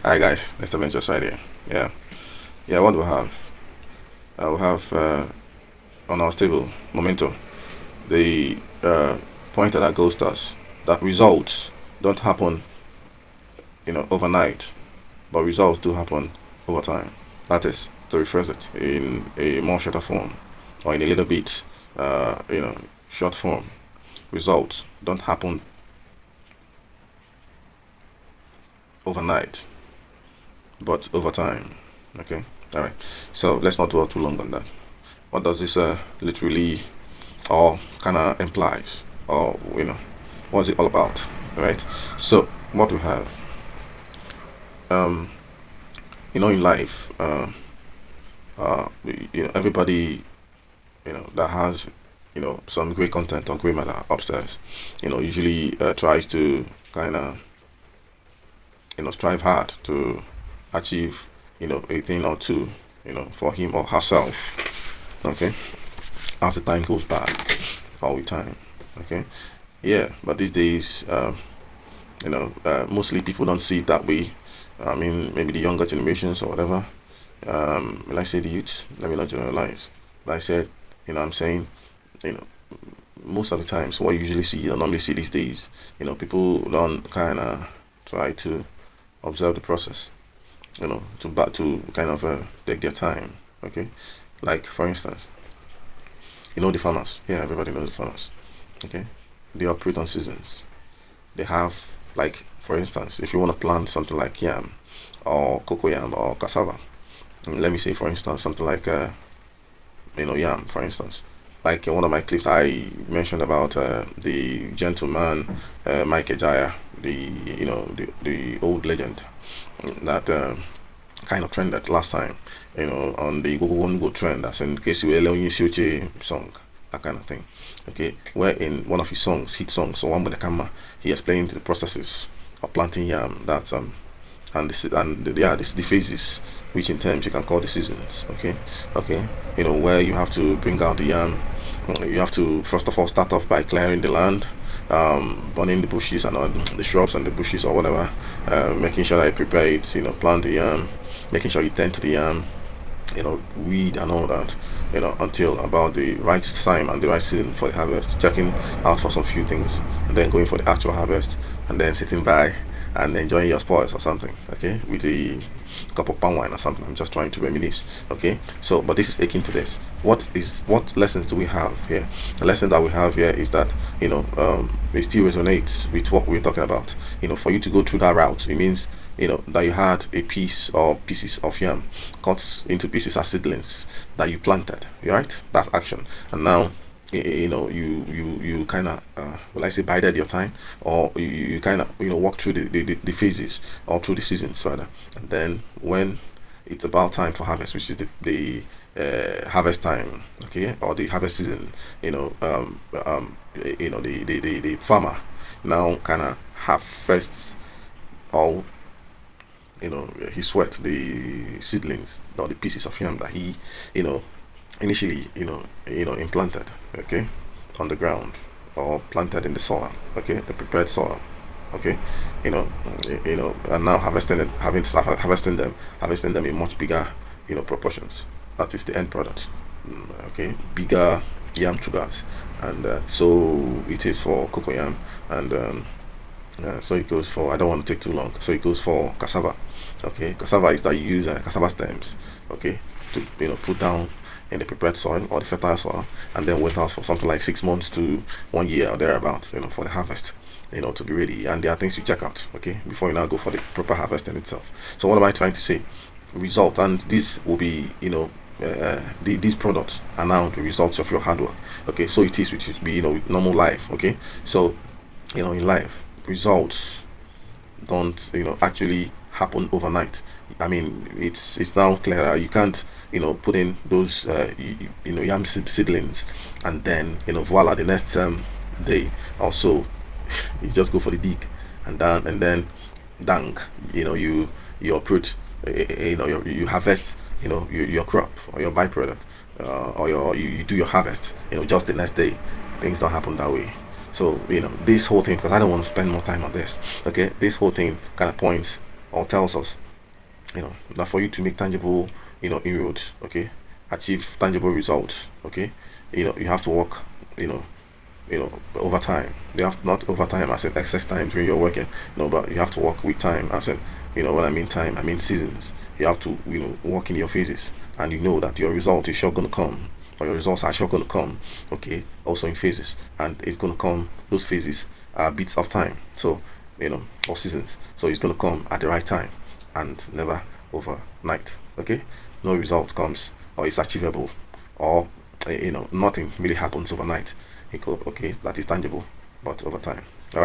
Hi guys, Nesto Ventures right here. Yeah, yeah. What do we have? We have on our table momentum. The pointer that goes to us that results don't happen, overnight, but results do happen over time. That is to rephrase it in a more shorter form or in a little bit, short form. Results don't happen overnight, but over time. Okay. All right. So let's not dwell too long on that. What does this literally or kind of implies, or what's it all about, right? So what we have, um in life, everybody, that has, some great content or great matter upstairs, usually tries to kind of, strive hard to achieve, a thing or two, for him or herself. Okay, as the time goes by, all the time. Okay, yeah, but these days, mostly people don't see it that way. I mean, maybe the younger generations or whatever. When I say the youth, let me not generalize. But I said, I'm saying, you know, most of the times, what you usually see, or normally see these days, people don't kind of try to observe the process, to kind of take their time. Okay, like for instance, the farmers. Yeah, everybody knows the farmers. Okay, they operate on seasons. They have, like, for instance, if you want to plant something like yam or cocoyam or cassava, let me say for instance something like yam, for instance, like in one of my clips I mentioned about the gentleman, Mike Ejaya, the the old legend that kind of trended last time, on the Go trend, that's in Kesiwe song, that kind of thing. Okay, where in one of his songs, hit songs, so one with the camera, he explained the processes of planting yam. That's the phases, which in terms you can call the seasons. Okay, okay, where you have to bring out the yam. You have to first of all start off by clearing the land, burning the bushes and all the shrubs and the bushes or whatever, making sure that you prepare it, plant the yam, making sure you tend to the yam, weed and all that, until about the right time and the right season for the harvest, checking out for some few things, and then going for the actual harvest, and then sitting by and enjoying your spoils or something, okay, with a cup of palm wine or something. I'm just trying to reminisce, okay. So, but this is akin to this. What lessons do we have here? The lesson that we have here is that, it still resonates with what we're talking about. For you to go through that route, it means, that you had a piece or pieces of yam cut into pieces as seedlings that you planted, right? That's action. And now, you kind of, will I say, bided your time, or you kind of, walk through the phases, or through the seasons rather. And then when it's about time for harvest, which is the harvest time, okay, or the harvest season, the farmer now kind of harvests all, he sweat the seedlings or the pieces of yam that he, you know initially, implanted, okay, on the ground, or planted in the soil, okay, the prepared soil, okay, you know and now harvesting it, having started harvesting them in much bigger, proportions. That is the end product. Okay, bigger yam tubers. And so it is for cocoyam. And so it goes for, I don't want to take too long, so it goes for cassava. Okay, cassava is that you use cassava stems, okay, to, put down in the prepared soil or the fertile soil, and then wait out for something like 6 months to 1 year or thereabouts, for the harvest, to be ready. And there are things you check out, okay, before you now go for the proper harvesting itself. So what am I trying to say? Result. And this will be, these products are now the results of your hard work. Okay, so it is, which is be, normal life. Okay, so, in life, results don't, actually happen overnight. I mean, it's now clearer. You can't, put in those yam seedlings, and then, voila, the next day also you just go for the dig, and then dang, you uproot, you harvest, your crop or your byproduct, or you do your harvest, just the next day. Things don't happen that way. So, this whole thing, because I don't want to spend more time on this, okay, this whole thing kind of points or tells us that for you to make tangible, inroads, okay, achieve tangible results, okay, you have to work, you know, over time. You have not over time as in excess time when you're working, but you have to work with time as in, when I mean time, I mean seasons. You have to, work in your phases, and you know that your result is sure gonna come, or your results are sure gonna come, okay, also in phases, and it's gonna come. Those phases are bits of time, so or seasons. So it's gonna come at the right time, and never overnight. Okay, no result comes or is achievable, or nothing really happens overnight. Okay, that is tangible, but over time.